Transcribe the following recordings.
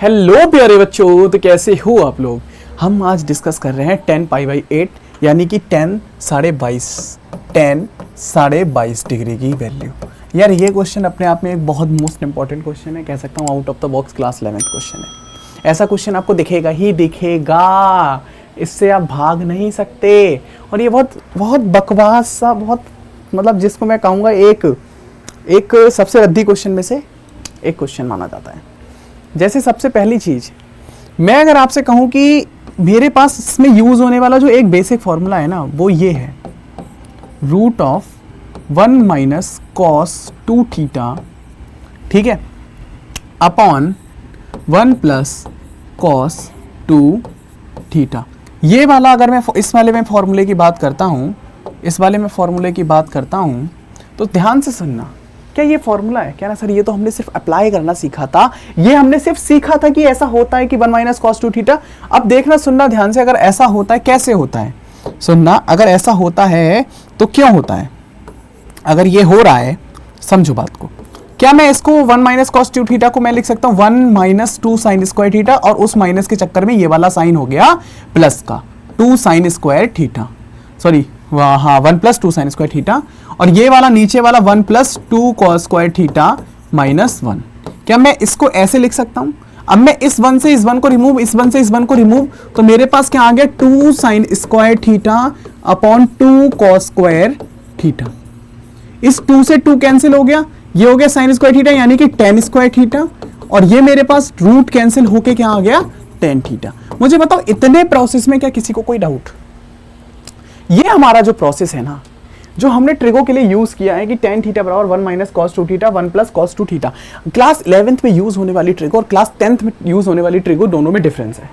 Hello प्यारे बच्चों, तो कैसे हो आप लोग। हम आज डिस्कस कर रहे हैं 10 पाई बाई 8 यानी कि 10 साढ़े बाईस डिग्री की वैल्यू। यार ये क्वेश्चन अपने आप में एक बहुत मोस्ट इंपॉर्टेंट क्वेश्चन है, कह सकता हूँ out of the box class 11th question है। ऐसा क्वेश्चन आपको दिखेगा ही दिखेगा, इससे आप भाग नहीं सकते। और ये बहुत बहुत बकवास सा, बहुत मतलब जिसको मैं कहूँगा एक सबसे रद्दी क्वेश्चन में से एक क्वेश्चन माना जाता है। जैसे सबसे पहली चीज, मैं अगर आपसे कहूं कि मेरे पास इसमें यूज होने वाला जो एक बेसिक फॉर्मूला है ना, वो ये है root of 1 minus cos 2 theta, ठीक है, अपॉन 1 प्लस कॉस 2 थीटा। ये वाला अगर मैं इस वाले में फॉर्मूले की बात करता हूं, तो ध्यान से सुनना। क्या ये फॉर्मूला है? क्या ना सर, ये तो हमने सिर्फ अप्लाई करना सीखा था, ये हमने सिर्फ सीखा था कि ऐसा होता है कि 1 माइनस कॉस 2 थीटा। अब देखना सुनना ध्यान से, अगर ऐसा होता है कैसे होता है सुनना। अगर ऐसा होता है तो क्यों होता है, अगर ये हो रहा है समझो बात को। क्या मैं इसको 1 माइनस कॉस 2 थीटा को मैं लिख सकता हूँ 1 माइनस 2 साइन स्क्वायर थीटा, और उस माइनस के चक्कर में ये वाला साइन हो गया प्लस का 2 साइन स्क्वायर थीटा, सॉरी हाँ 1 प्लस 2 साइन स्क्वायर थीटा, और ये वाला नीचे वाला 1 plus 2 cos square theta minus 1। क्या मैं इसको ऐसे लिख सकता हूं? अब मैं इस 1 से इस 1 को रिमूव, इस 1 से इस 1 को रिमूव, तो मेरे पास क्या आ गया 2 sine square theta upon 2 cos square theta. इस 2 से 2 कैंसिल हो गया, ये हो गया साइन स्क्वायर थीटा यानी कि 10 स्क्वायर थीटा, और ये मेरे पास रूट कैंसिल होके क्या आ गया 10 थीटा। मुझे बताओ इतने प्रोसेस में क्या किसी को कोई डाउट? ये हमारा जो प्रोसेस है ना, जो हमने ट्रिगो के लिए यूज किया है कि tan थीटा बराबर 1 minus cos 2 theta 1 plus cos 2 theta, class 11th में यूज होने वाली ट्रिगो और क्लास 10th में यूज होने वाली ट्रिगो दोनों में डिफरेंस है।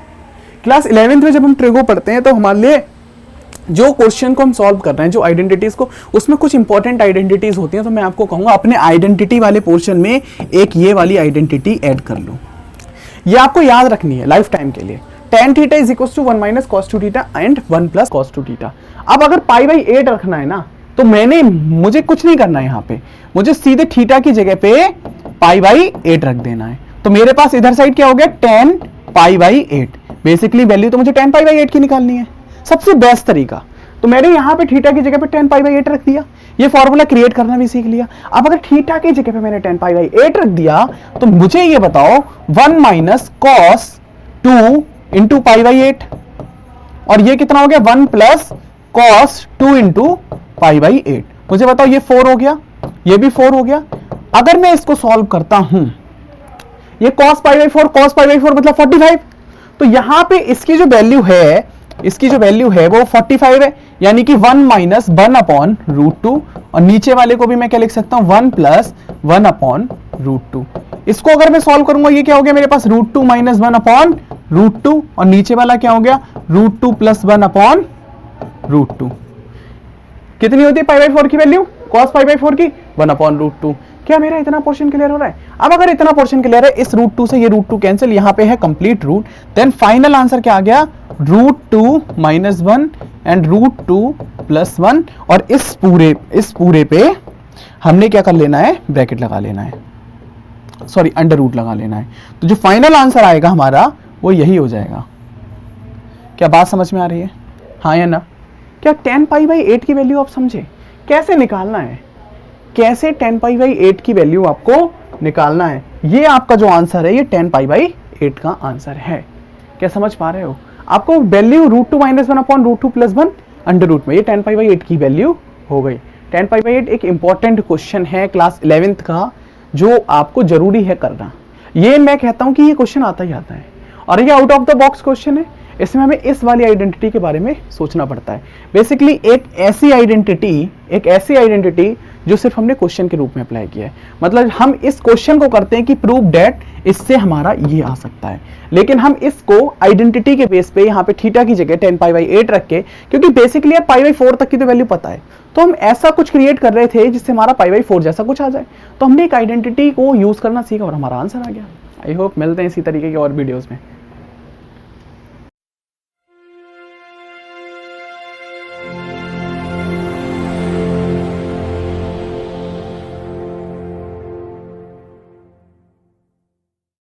क्लास 11th में जब हम ट्रिगो पढ़ते हैं तो हमारे लिए जो क्वेश्चन को हम सॉल्व कर रहे हैं, जो आइडेंटिटीज को, उसमें कुछ इंपॉर्टेंट आइडेंटिटीज होती हैं। तो मैं आपको कहूंगा अपने आइडेंटिटी वाले पोर्शन में एक ये वाली आइडेंटिटी ऐड कर लो। ये आपको याद रखनी है लाइफ टाइम के लिए। tan theta is equal to 1 minus cos 2 theta and 1 plus cos 2 theta. अब अगर पाई बाई 8 रखना है ना, तो मुझे कुछ नहीं करना है, यहाँ पे मुझे सीधे थीटा की जगह पे पाई बाई 8 रख देना है। तो मेरे पास इधर साइड क्या हो गया 10 पाई बाई 8। बेसिकली वैल्यू तो मुझे 10 पाई बाई 8 की निकालनी है, सबसे बेस्ट तरीका। तो मैंने यहाँ पे थीटा की जगह पे 10 पाई बाई 8 रख दिया, ये फॉर्मूला क्रिएट करना भी सीख लिया। अब अगर थीटा की जगह पे मैंने 10 पाई बाई 8 रख दिया, तो मुझे ये बताओ 1 minus cos 2 into pi by 8, और ये कितना हो गया 1 plus cos 2 into pi by 8। मुझे बताओ ये 4 हो गया, ये भी 4 हो गया। अगर मैं इसको सॉल्व करता हूं, ये कॉस पाई बाई 4 मतलब 45। तो यहां पे इसकी जो वैल्यू है वो 45 है, यानी कि 1 माइनस 1 अपॉन रूट 2, और नीचे वाले को भी मैं क्या लिख सकता हूं 1 प्लस 1 अपॉन रूट 2। इसको अगर मैं सॉल्व करूंगा, ये क्या हो गया मेरे पास रूट 2 माइनस 1 अपॉन रूट 2, और नीचे वाला क्या हो गया रूट 2 प्लस 1 अपॉन रूट 2। कितनी होती है पाई बाई 4 की वैल्यू, कॉस पाई बाई 4 की 1 अपॉन रूट 2। क्या मेरा इतना पोर्शन क्लियर हो रहा है? अब अगर इतना पोर्शन क्लियर है, इस रूट 2 से ये रूट 2 कैंसिल, यहां पे है complete root, then final answer क्या आ गया root 2 minus 1 and root 2 plus 1, और इस पूरे पे हमने क्या कर लेना है, ब्रैकेट लगा लेना है, सॉरी अंडर रूट लगा लेना है। तो जो फाइनल आंसर आएगा हमारा वो यही हो जाएगा। क्या बात समझ में आ रही है, हाँ या ना? क्या 10 पाई बाई 8 की वैल्यू आप समझे कैसे निकालना है, कैसे 10 पाई बाई 8 की वैल्यू आपको निकालना है? ये आपका जो आंसर है ये 10 पाई बाई 8 का आंसर है। क्या समझ पा रहे हो? आपको value root 2 minus 1 upon root 2 plus 1 under root में, ये 10 पाई बाई 8 की वैल्यू हो गई। 10 पाई बाई 8 एक इंपॉर्टेंट क्वेश्चन है क्लास 11th का, जो आपको जरूरी है करना। ये मैं कहता हूं कि ये क्वेश्चन आता ही आता है, और ये out of the box question है। इसमें हमें इस वाली आइडेंटिटी के बारे में सोचना पड़ता है। बेसिकली एक ऐसी आइडेंटिटी जो सिर्फ हमने क्वेश्चन के रूप में अप्लाई किया है। मतलब हम इस क्वेश्चन को करते हैं कि प्रूव दैट इससे हमारा ये आ सकता है, लेकिन हम इसको आइडेंटिटी के बेस पे यहाँ पे थीटा की जगह 10 पाई बाई 8 रख के, क्योंकि बेसिकली यार पाई बाई 4 तक की तो वैल्यू पता है, तो हम ऐसा कुछ क्रिएट कर रहे थे जिससे हमारा पाई बाई 4 जैसा कुछ आ जाए। तो हमने एक आइडेंटिटी को यूज करना सीखा और हमारा आंसर आ गया। आई होप मिलते हैं इसी तरीके के और वीडियोज में।